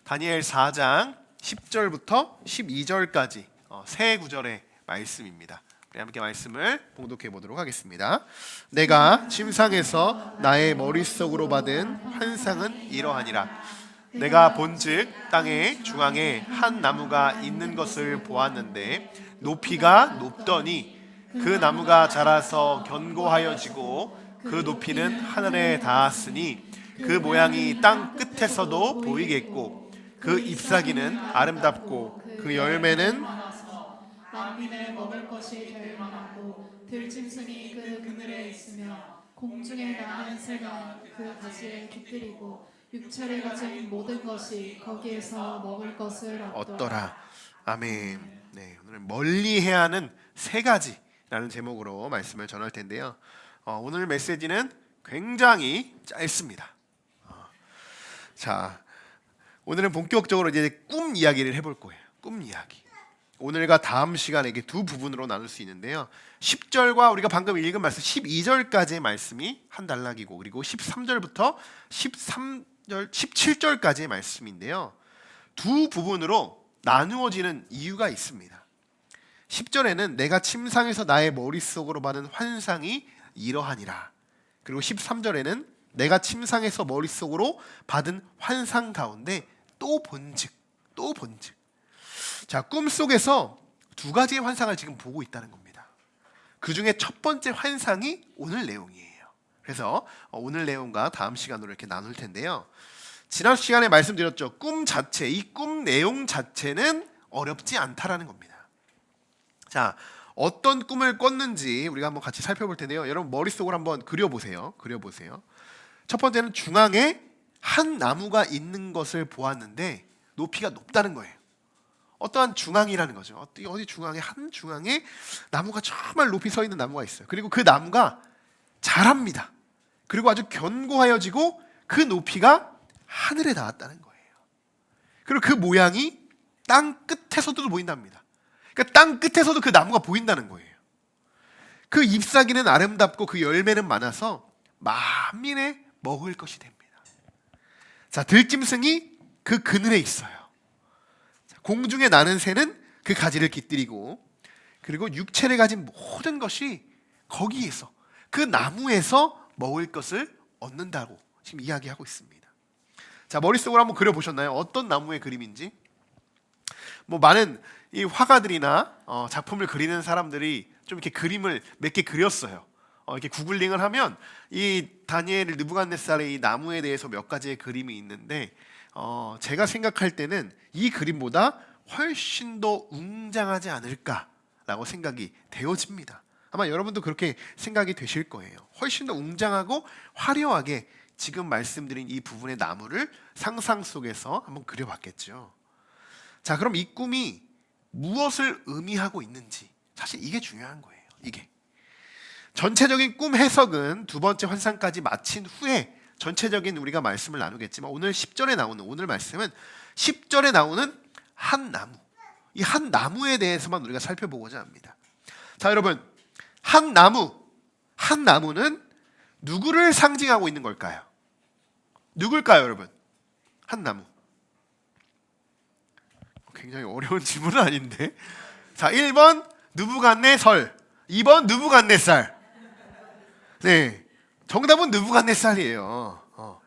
다니엘 4장 10절부터 12절까지 세 구절의 말씀입니다. 우리 함께 말씀을 봉독해 보도록 하겠습니다. 내가 침상에서 나의 머릿속으로 받은 환상은 이러하니라. 내가 본즉 땅의 중앙에 한 나무가 있는 것을 보았는데 높이가 높더니 그 나무가 자라서 견고하여지고 그 높이는 하늘에 닿았으니 그 모양이 땅 끝에서도 보이겠고 그 잎사귀는 아름답고 그 열매는 만민의 먹을 것이 될 만하고 들짐승이 그 그늘에 있으며 공중에 나는 새가 그 가지에 깃들이고 육체를 가진 모든 것이 거기에서 먹을 것을 얻더라. 아멘. 네, 오늘 멀리해야 하는 세 가지라는 제목으로 말씀을 전할 텐데요. 오늘 메시지는 굉장히 짧습니다. 자, 오늘은 본격적으로 이제 꿈 이야기를 해볼 거예요. 꿈 이야기. 오늘과 다음 시간에 이게 두 부분으로 나눌 수 있는데요. 10절과 우리가 방금 읽은 말씀 12절까지의 말씀이 한 단락이고, 그리고 13절부터 17절까지의 말씀인데요. 두 부분으로 나누어지는 이유가 있습니다. 10절에는 내가 침상에서 나의 머릿속으로 받은 환상이 이러하니라. 그리고 13절에는 내가 침상에서 머릿속으로 받은 환상 가운데 또 본즉. 자, 꿈속에서 두 가지의 환상을 지금 보고 있다는 겁니다. 그 중에 첫 번째 환상이 오늘 내용이에요. 그래서 오늘 내용과 다음 시간으로 이렇게 나눌 텐데요. 지난 시간에 말씀드렸죠. 꿈 자체, 이 꿈 내용 자체는 어렵지 않다라는 겁니다. 자, 어떤 꿈을 꿨는지 우리가 한번 같이 살펴볼 텐데요. 여러분 머릿속으로 한번 그려보세요. 첫 번째는 중앙에 한 나무가 있는 것을 보았는데 높이가 높다는 거예요. 어떠한 중앙이라는 거죠. 어디 중앙에 나무가 정말 높이 서 있는 나무가 있어요. 그리고 그 나무가 자랍니다. 그리고 아주 견고하여지고 그 높이가 하늘에 닿았다는 거예요. 그리고 그 모양이 땅 끝에서도 보인답니다. 그러니까 땅 끝에서도 그 나무가 보인다는 거예요. 그 잎사귀는 아름답고 그 열매는 많아서 만민의 먹을 것이 됩니다. 자, 들짐승이 그 그늘에 있어요. 공중에 나는 새는 그 가지를 깃들이고, 그리고 육체를 가진 모든 것이 거기에서, 그 나무에서 먹을 것을 얻는다고 지금 이야기하고 있습니다. 자, 머릿속으로 한번 그려보셨나요? 어떤 나무의 그림인지? 많은 이 화가들이나 작품을 그리는 사람들이 좀 이렇게 그림을 몇 개 그렸어요. 이렇게 구글링을 하면 이 다니엘 느부갓네살의 이 나무에 대해서 몇 가지의 그림이 있는데, 제가 생각할 때는 이 그림보다 훨씬 더 웅장하지 않을까라고 생각이 되어집니다. 아마 여러분도 그렇게 생각이 되실 거예요. 훨씬 더 웅장하고 화려하게 지금 말씀드린 이 부분의 나무를 상상 속에서 한번 그려봤겠죠. 자, 그럼 이 꿈이 무엇을 의미하고 있는지, 사실 이게 중요한 거예요. 이게 전체적인 꿈 해석은 두 번째 환상까지 마친 후에 전체적인 우리가 말씀을 나누겠지만, 오늘 10절에 나오는 오늘 말씀은 10절에 나오는 한 나무, 이 한 나무에 대해서만 우리가 살펴보고자 합니다. 자, 여러분, 한 나무는 누구를 상징하고 있는 걸까요? 누굴까요, 여러분? 한 나무. 굉장히 어려운 질문은 아닌데. 자, 1번 느부갓네살, 2번 느부갓네살. 네, 정답은 느부갓네살이에요.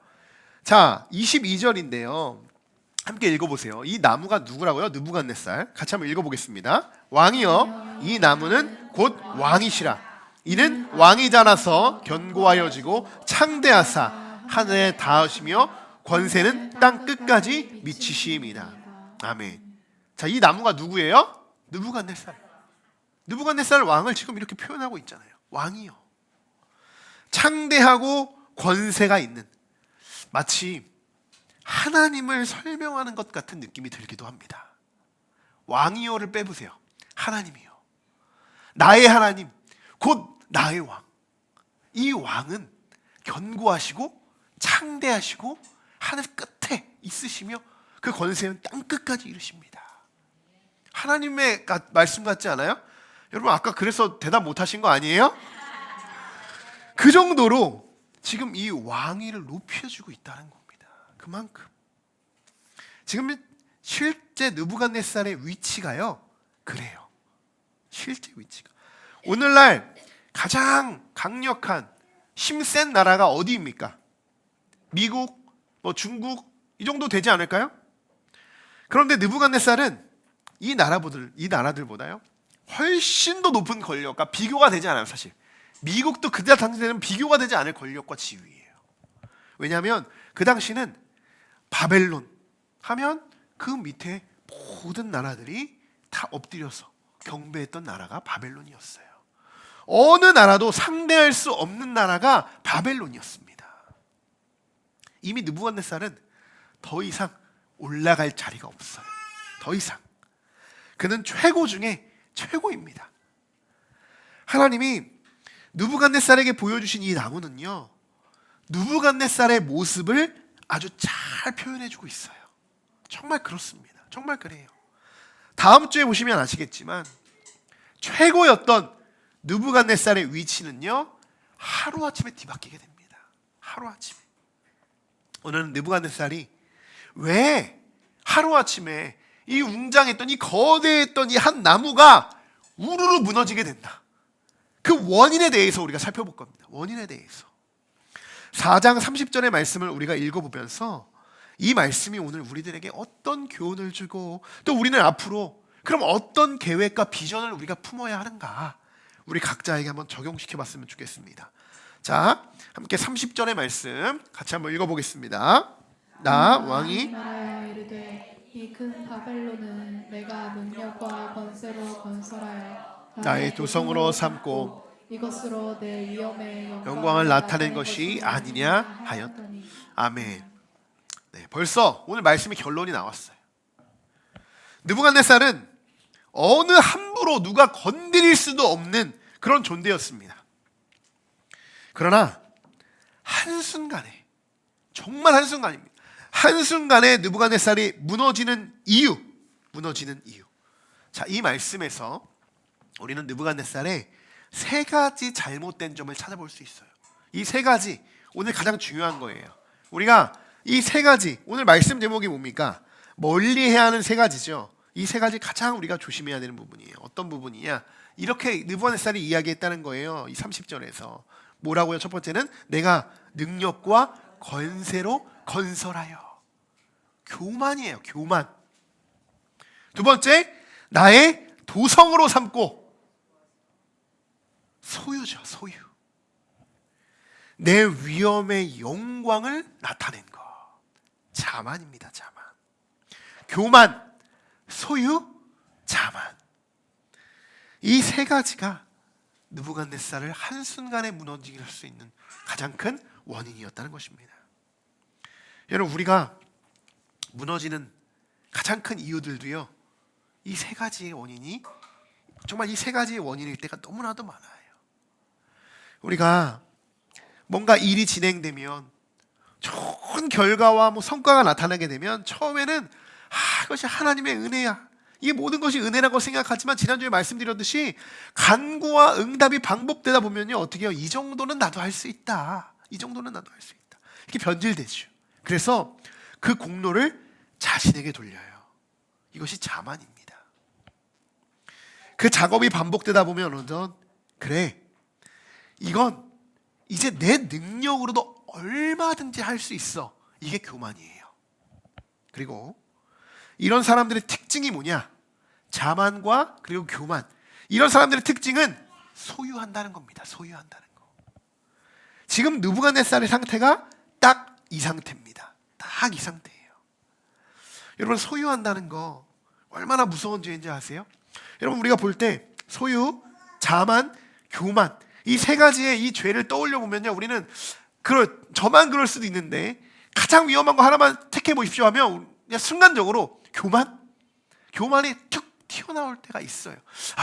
자, 22절인데요. 함께 읽어보세요. 이 나무가 누구라고요? 느부갓네살. 같이 한번 읽어보겠습니다. 왕이여, 이 나무는 곧 왕이시라. 이는 왕이 자라서 견고하여지고 창대하사 하늘에 닿으시며 권세는 땅 끝까지 미치시입니다. 아멘. 자, 이 나무가 누구예요? 느부갓네살. 느부갓네살 왕을 지금 이렇게 표현하고 있잖아요. 왕이요. 창대하고 권세가 있는, 마치 하나님을 설명하는 것 같은 느낌이 들기도 합니다. 왕이요를 빼보세요. 하나님이요. 나의 하나님, 곧 나의 왕. 이 왕은 견고하시고 창대하시고 하늘 끝에 있으시며 그 권세는 땅 끝까지 이르십니다. 하나님의 말씀 같지 않아요? 여러분 아까 그래서 대답 못하신 거 아니에요? 그 정도로 지금 이 왕위를 높여주고 있다는 겁니다. 그만큼. 지금 실제 느부갓네살의 위치가요, 그래요. 실제 위치가 오늘날 가장 강력한 힘센 나라가 어디입니까? 미국, 뭐 중국 이 정도 되지 않을까요? 그런데 느부갓네살은 이 나라들보다요 훨씬 더 높은 권력과 비교가 되지 않아요. 사실 미국도 그때 당시에는 비교가 되지 않을 권력과 지위예요. 왜냐하면 그 당시는 바벨론 하면 그 밑에 모든 나라들이 다 엎드려서 경배했던 나라가 바벨론이었어요. 어느 나라도 상대할 수 없는 나라가 바벨론이었습니다. 이미 느부갓네살은 더 이상 올라갈 자리가 없어요. 더 이상. 그는 최고 중에 최고입니다. 하나님이 느부갓네살에게 보여주신 이 나무는요, 느부갓네살의 모습을 아주 잘 표현해주고 있어요. 정말 그렇습니다. 정말 그래요. 다음 주에 보시면 아시겠지만 최고였던 느부갓네살의 위치는요, 하루아침에 뒤바뀌게 됩니다. 하루아침에. 오늘은 느부갓네살이 왜 하루아침에 이 웅장했던, 이 거대했던 이 한 나무가 우르르 무너지게 된다, 그 원인에 대해서 우리가 살펴볼 겁니다. 원인에 대해서 4장 30절의 말씀을 우리가 읽어보면서 이 말씀이 오늘 우리들에게 어떤 교훈을 주고, 또 우리는 앞으로 그럼 어떤 계획과 비전을 우리가 품어야 하는가, 우리 각자에게 한번 적용시켜 봤으면 좋겠습니다. 자, 함께 30절의 말씀 같이 한번 읽어보겠습니다. 나 왕이 말하여 이르되 이 큰 바벨론은 내가 능력과 권세로 건설하여 나의 도성으로 삼고 이것으로 내 위엄의 영광을 나타낸 것이 아니냐 하였더니. 아멘. 네, 벌써 오늘 말씀의 결론이 나왔어요. 느부갓네살은 어느 함부로 누가 건드릴 수도 없는 그런 존재였습니다. 그러나 한순간에, 정말 한순간입니다. 한순간에 느부갓네살이 무너지는 이유. 자, 이 말씀에서 우리는 느부갓네살의 세 가지 잘못된 점을 찾아볼 수 있어요. 이 세 가지 오늘 가장 중요한 거예요. 우리가 이 세 가지, 오늘 말씀 제목이 뭡니까? 멀리해야 하는 세 가지죠. 이 세 가지 가장 우리가 조심해야 되는 부분이에요. 어떤 부분이냐? 이렇게 느부갓네살이 이야기했다는 거예요. 이 30절에서 뭐라고요? 첫 번째는 내가 능력과 권세로 건설하여. 교만이에요. 교만. 두 번째, 나의 도성으로 삼고. 소유죠. 소유. 내 위엄의 영광을 나타낸 것. 자만입니다. 자만. 교만, 소유, 자만. 이 세 가지가 느부갓네살을 한순간에 무너지게 할 수 있는 가장 큰 원인이었다는 것입니다. 여러분, 우리가 무너지는 가장 큰 이유들도요, 이 세 가지의 원인이, 정말 이 세 가지의 원인일 때가 너무나도 많아요. 우리가 뭔가 일이 진행되면, 좋은 결과와 뭐 성과가 나타나게 되면 처음에는 이것이 하나님의 은혜야, 이게 모든 것이 은혜라고 생각하지만, 지난주에 말씀드렸듯이 간구와 응답이 반복되다 보면요, 어떻게 해요? 이 정도는 나도 할 수 있다, 이 정도는 나도 할 수 있다, 이렇게 변질되죠. 그래서 그 공로를 자신에게 돌려요. 이것이 자만입니다. 그 작업이 반복되다 보면 어떤, 그래, 이건 이제 내 능력으로도 얼마든지 할 수 있어, 이게 교만이에요. 그리고 이런 사람들의 특징이 뭐냐? 자만과 그리고 교만. 이런 사람들의 특징은 소유한다는 겁니다. 소유한다는 거. 지금 느부갓네살의 상태가 딱 이 상태입니다. 딱 이 상태예요. 여러분, 소유한다는 거 얼마나 무서운 죄인지 아세요? 여러분, 우리가 볼 때 소유, 자만, 교만, 이 세 가지의 이 죄를 떠올려 보면요, 우리는 저만 그럴 수도 있는데 가장 위험한 거 하나만 택해 보십시오 하면 그냥 순간적으로 교만이 툭 튀어나올 때가 있어요.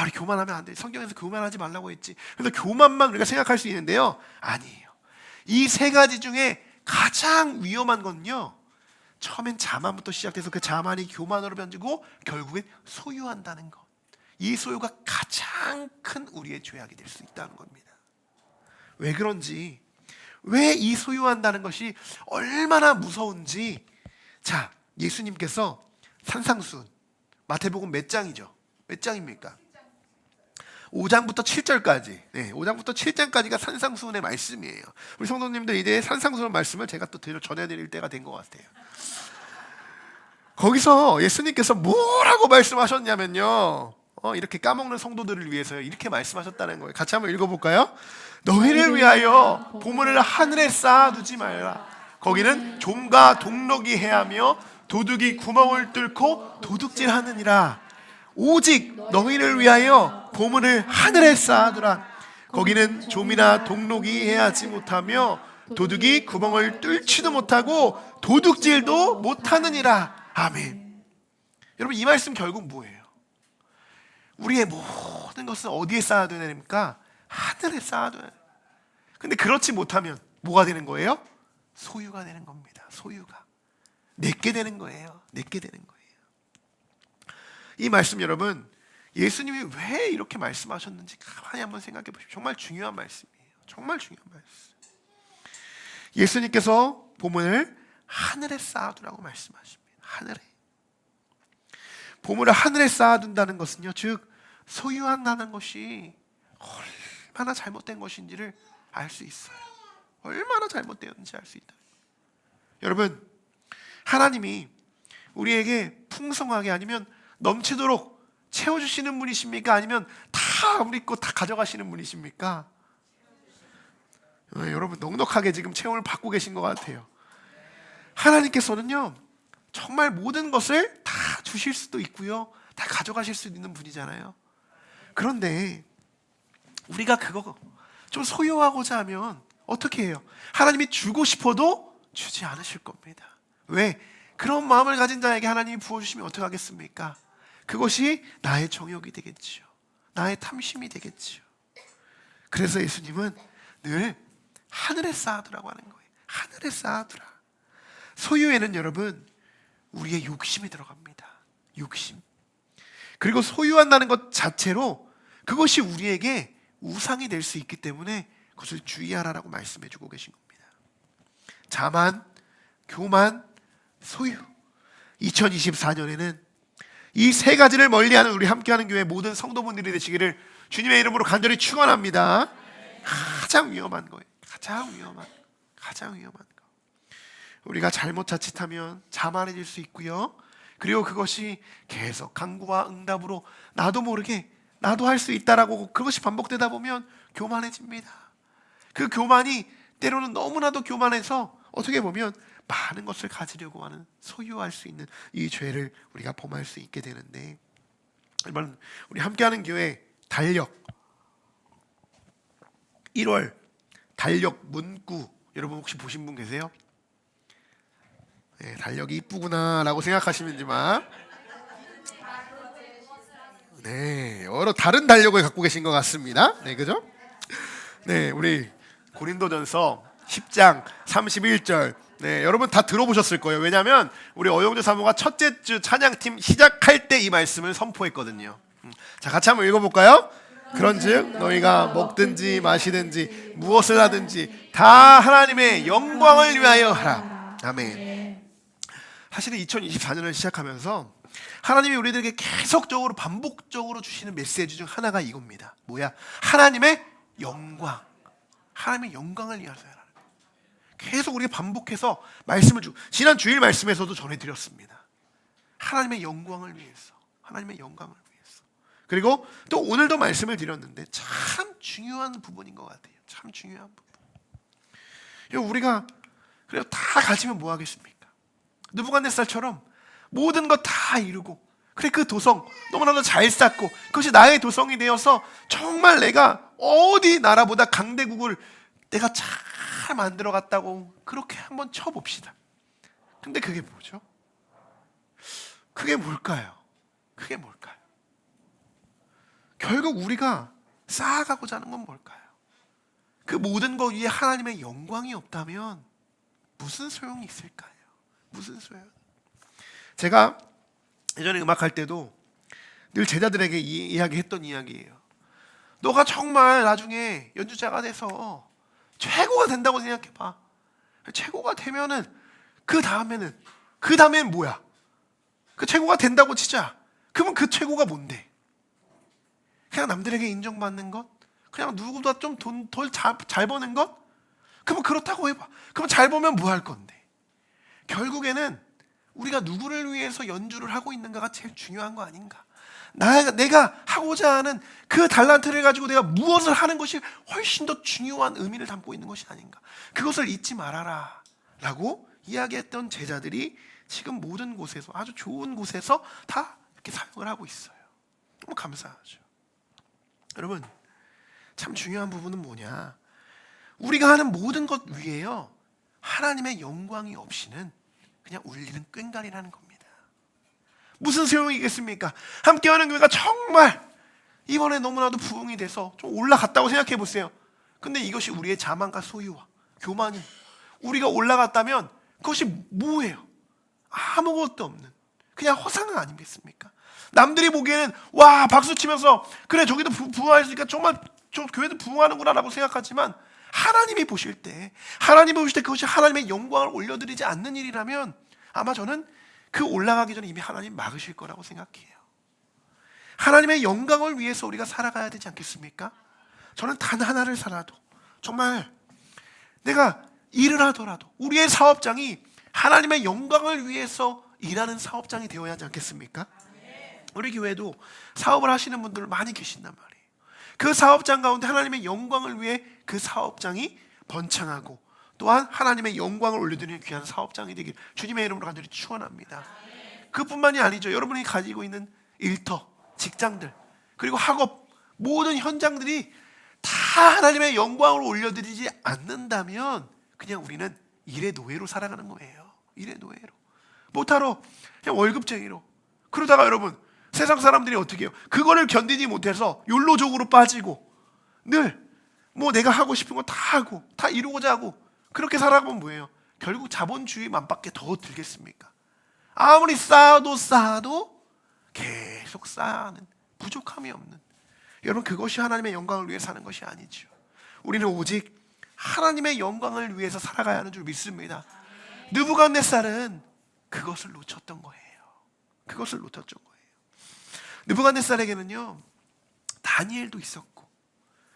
우리 교만하면 안 돼, 성경에서 교만하지 말라고 했지. 그래서 교만만 우리가 생각할 수 있는데요, 아니에요. 이 세 가지 중에 가장 위험한 건요, 처음엔 자만부터 시작돼서 그 자만이 교만으로 변지고 결국엔 소유한다는 것. 이 소유가 가장 큰 우리의 죄악이 될 수 있다는 겁니다. 왜 그런지, 왜 이 소유한다는 것이 얼마나 무서운지, 자, 예수님께서 산상수훈, 마태복음 몇 장이죠? 몇 장입니까? 5장부터 7절까지, 5장부터 7장까지가 산상수훈의 말씀이에요. 우리 성도님들 이제 산상수훈 말씀을 제가 또 전해드릴 때가 된 것 같아요. 거기서 예수님께서 뭐라고 말씀하셨냐면요, 이렇게 까먹는 성도들을 위해서 이렇게 말씀하셨다는 거예요. 같이 한번 읽어볼까요? 너희를 위하여 보물을 하늘에 쌓아두지 말라. 거기는 좀과 동록이 해하며 도둑이 구멍을 뚫고 도둑질하느니라. 오직 너희를 위하여 보물을 하늘에 쌓아두라. 거기는 좀이나 동록이 해하지 못하며 도둑이 구멍을 뚫지도 못하고 도둑질도 못하느니라. 아멘. 여러분, 이 말씀 결국 뭐예요? 우리의 모든 것은 어디에 쌓아둬야 됩니까? 하늘에 쌓아둬야 돼요. 근데 그렇지 못하면 뭐가 되는 거예요? 소유가 되는 겁니다. 소유가 내게 되는 거예요. 내게 되는 거예요. 이 말씀 여러분, 예수님이 왜 이렇게 말씀하셨는지 가만히 한번 생각해 보십시오. 정말 중요한 말씀이에요. 정말 중요한 말씀. 예수님께서 보물을 하늘에 쌓아두라고 말씀하십니다. 하늘에. 보물을 하늘에 쌓아둔다는 것은요, 즉 소유한다는 것이 얼마나 잘못된 것인지를 알 수 있어요. 얼마나 잘못되었는지 알 수 있다. 여러분, 하나님이 우리에게 풍성하게 아니면 넘치도록 채워주시는 분이십니까? 아니면 다 우리 거 다 가져가시는 분이십니까? 여러분, 넉넉하게 지금 체험을 받고 계신 것 같아요. 하나님께서는요, 정말 모든 것을 다 주실 수도 있고요, 다 가져가실 수 있는 분이잖아요. 그런데 우리가 그거 좀 소유하고자 하면 어떻게 해요? 하나님이 주고 싶어도 주지 않으실 겁니다. 왜? 그런 마음을 가진 자에게 하나님이 부어주시면 어떻게 하겠습니까? 그것이 나의 정욕이 되겠지요. 나의 탐심이 되겠지요. 그래서 예수님은 늘 하늘에 쌓아두라고 하는 거예요. 하늘에 쌓아두라. 소유에는 여러분, 우리의 욕심이 들어갑니다. 욕심. 그리고 소유한다는 것 자체로 그것이 우리에게 우상이 될 수 있기 때문에 그것을 주의하라고 말씀해주고 계신 겁니다. 자만, 교만, 소유. 2024년에는 이 세 가지를 멀리하는 우리 함께하는 교회 모든 성도분들이 되시기를 주님의 이름으로 간절히 축원합니다. 가장 위험한 거예요. 가장 위험한 거. 우리가 잘못 자칫하면 자만해질 수 있고요. 그리고 그것이 계속 강구와 응답으로 나도 모르게 나도 할 수 있다라고 그것이 반복되다 보면 교만해집니다. 그 교만이 때로는 너무나도 교만해서 어떻게 보면 많은 것을 가지려고 하는, 소유할 수 있는 이 죄를 우리가 범할 수 있게 되는데, 여러분, 우리 함께하는 교회 달력 1월 달력 문구 여러분 혹시 보신 분 계세요? 네, 달력이 이쁘구나 라고 생각하시는지만, 네, 여러 다른 달력을 갖고 계신 것 같습니다. 네, 그죠? 네, 우리 고린도전서 10장 31절, 네, 여러분 다 들어보셨을 거예요. 왜냐하면 우리 어영주 사모가 첫째 주 찬양팀 시작할 때 이 말씀을 선포했거든요. 자, 같이 한번 읽어볼까요? 그런즉 너희가 먹든지 마시든지 무엇을 하든지 다 하나님의 영광을 위하여 하라. 아멘. 사실은 2024년을 시작하면서 하나님이 우리들에게 계속적으로 반복적으로 주시는 메시지 중 하나가 이겁니다. 뭐야? 하나님의 영광. 하나님의 영광을 위하여 하라. 계속 우리가 반복해서 말씀을 주고, 지난 주일 말씀에서도 전해드렸습니다. 하나님의 영광을 위해서, 하나님의 영광을 위해서. 그리고 또 오늘도 말씀을 드렸는데 참 중요한 부분인 것 같아요. 참 중요한 부분. 우리가 그래서 다 가지면 뭐 하겠습니까? 느부갓네살처럼 모든 것 다 이루고, 그래 그 도성 너무나도 잘 쌓고 그것이 나의 도성이 되어서 정말 내가 어디 나라보다 강대국을 내가 잘 만들어 갔다고 그렇게 한번 쳐봅시다. 근데 그게 뭐죠? 그게 뭘까요? 그게 뭘까요? 결국 우리가 쌓아가고자 하는 건 뭘까요? 그 모든 것 위에 하나님의 영광이 없다면 무슨 소용이 있을까요? 무슨 소용? 제가 예전에 음악할 때도 늘 제자들에게 이야기했던 이야기예요. 너가 정말 나중에 연주자가 돼서 최고가 된다고 생각해봐. 최고가 되면은 그 다음에는 뭐야? 그 최고가 된다고 치자. 그러면 그 최고가 뭔데? 그냥 남들에게 인정받는 것? 그냥 누구보다 좀 돈 덜 잘 버는 것? 그러면 그렇다고 해봐. 그럼 잘 보면 뭐 할 건데? 결국에는 우리가 누구를 위해서 연주를 하고 있는가가 제일 중요한 거 아닌가? 내가 하고자 하는 그 달란트를 가지고 내가 무엇을 하는 것이 훨씬 더 중요한 의미를 담고 있는 것이 아닌가? 그것을 잊지 말아라 라고 이야기했던 제자들이 지금 모든 곳에서, 아주 좋은 곳에서 다 이렇게 사용을 하고 있어요. 너무 감사하죠. 여러분, 참 중요한 부분은 뭐냐? 우리가 하는 모든 것 위에요, 하나님의 영광이 없이는 그냥 울리는 꽹과리라는 겁니다. 무슨 소용이겠습니까? 함께하는 교회가 정말 이번에 너무나도 부흥이 돼서 좀 올라갔다고 생각해 보세요. 근데 이것이 우리의 자만과 소유와 교만이, 우리가 올라갔다면 그것이 뭐예요? 아무것도 없는 그냥 허상 아니겠습니까? 남들이 보기에는 와 박수 치면서 그래 저기도 부흥했으니까 정말 저 교회도 부흥하는구나 라고 생각하지만, 하나님이 보실 때 그것이 하나님의 영광을 올려드리지 않는 일이라면 아마 저는 그 올라가기 전에 이미 하나님 막으실 거라고 생각해요. 하나님의 영광을 위해서 우리가 살아가야 되지 않겠습니까? 저는 단 하나를 살아도, 정말 내가 일을 하더라도 우리의 사업장이 하나님의 영광을 위해서 일하는 사업장이 되어야 하지 않겠습니까? 우리 교회도 사업을 하시는 분들 많이 계신단 말이에요. 그 사업장 가운데 하나님의 영광을 위해 그 사업장이 번창하고 또한 하나님의 영광을 올려드리는 귀한 사업장이 되길 주님의 이름으로 간절히 축원합니다. 그뿐만이 아니죠. 여러분이 가지고 있는 일터, 직장들, 그리고 학업, 모든 현장들이 다 하나님의 영광을 올려드리지 않는다면 그냥 우리는 일의 노예로 살아가는 거예요. 일의 노예로, 못하러 그냥 월급쟁이로. 그러다가 여러분, 세상 사람들이 어떻게 해요? 그거를 견디지 못해서 욜로족으로 빠지고 늘 뭐 내가 하고 싶은 거 다 하고 다 이루고자 하고 그렇게 살아가면 뭐예요? 결국 자본주의만밖에 더 들겠습니까? 아무리 쌓아도 계속 쌓아는 부족함이 없는, 여러분, 그것이 하나님의 영광을 위해 사는 것이 아니죠. 우리는 오직 하나님의 영광을 위해서 살아가야 하는 줄 믿습니다. 느부갓네살은 그것을 놓쳤던 거예요. 그것을 놓쳤던 거예요. 느부갓네살에게는요, 다니엘도 있었고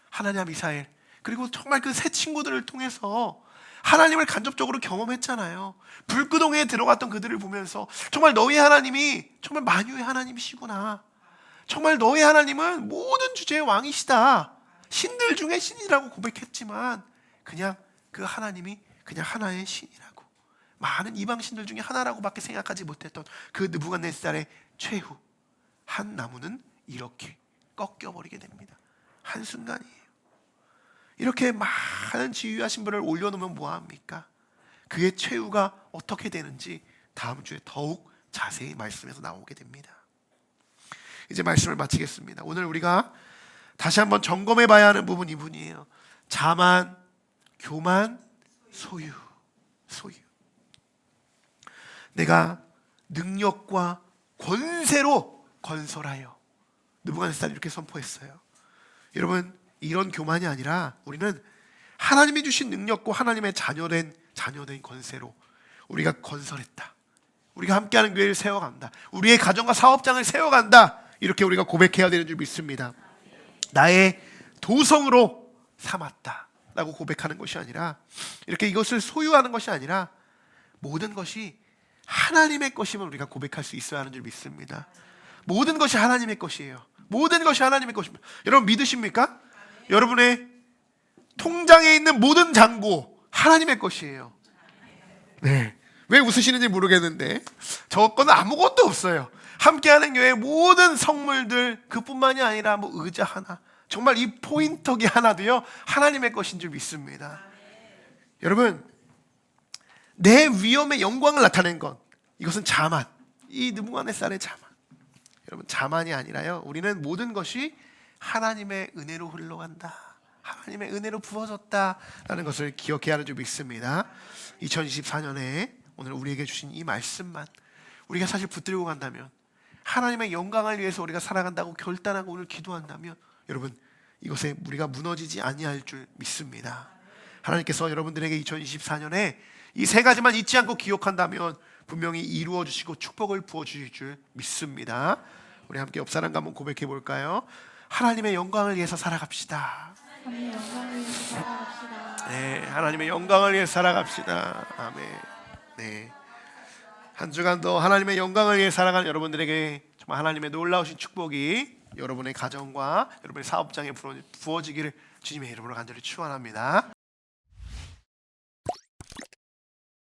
하나냐, 미사엘, 그리고 정말 그 세 친구들을 통해서 하나님을 간접적으로 경험했잖아요. 불구덩이에 들어갔던 그들을 보면서 정말 너희 하나님이 정말 만유의 하나님이시구나, 정말 너희 하나님은 모든 주제의 왕이시다, 신들 중에 신이라고 고백했지만 그냥 그 하나님이 그냥 하나의 신이라고, 많은 이방 신들 중에 하나라고밖에 생각하지 못했던 그 느부갓네살의 최후, 한 나무는 이렇게 꺾여버리게 됩니다. 한순간이에요. 이렇게 많은 지휘하신 분을 올려놓으면 뭐합니까? 그의 최후가 어떻게 되는지 다음 주에 더욱 자세히 말씀에서 나오게 됩니다. 이제 말씀을 마치겠습니다. 오늘 우리가 다시 한번 점검해 봐야 하는 부분이 이분이에요. 자만, 교만, 소유. 내가 능력과 권세로 건설하여, 느부갓네살이 이렇게 선포했어요. 여러분, 이런 교만이 아니라 우리는 하나님이 주신 능력과 하나님의 자녀된 권세로 우리가 건설했다, 우리가 함께하는 교회를 세워간다, 우리의 가정과 사업장을 세워간다, 이렇게 우리가 고백해야 되는 줄 믿습니다. 나의 도성으로 삼았다 라고 고백하는 것이 아니라, 이렇게 이것을 소유하는 것이 아니라 모든 것이 하나님의 것임을 우리가 고백할 수 있어야 하는 줄 믿습니다. 모든 것이 하나님의 것이에요. 모든 것이 하나님의 것입니다. 여러분 믿으십니까? 여러분의 통장에 있는 모든 잔고 하나님의 것이에요. 네. 왜 웃으시는지 모르겠는데 저 거는 아무것도 없어요. 함께하는 교회의 모든 선물들, 그뿐만이 아니라 뭐 의자 하나, 정말 이 포인터기 하나도요 하나님의 것인 줄 믿습니다. 여러분, 내 위엄의 영광을 나타낸 것, 이것은 자만, 이 느부갓네살의 자만. 여러분, 자만이 아니라요, 우리는 모든 것이 하나님의 은혜로 흘러간다, 하나님의 은혜로 부어졌다라는 것을 기억해야 하는 줄 믿습니다. 2024년에 오늘 우리에게 주신 이 말씀만 우리가 사실 붙들고 간다면, 하나님의 영광을 위해서 우리가 살아간다고 결단하고 오늘 기도한다면, 여러분, 이것에 우리가 무너지지 아니할 줄 믿습니다. 하나님께서 여러분들에게 2024년에 이 세 가지만 잊지 않고 기억한다면 분명히 이루어 주시고 축복을 부어 주실 줄 믿습니다. 우리 함께 옆 사람과 한번 고백해 볼까요? 하나님의 영광을 위해서 살아갑시다. 하나님의 영광을 위해서 살아갑시다. 네, 하나님의 영광을 위해서 살아갑시다. 아멘. 네, 한 주간도 하나님의 영광을 위해 살아가는 여러분들에게 정말 하나님의 놀라우신 축복이 여러분의 가정과 여러분의 사업장에 부어지기를 주님의 이름으로 간절히 축원합니다.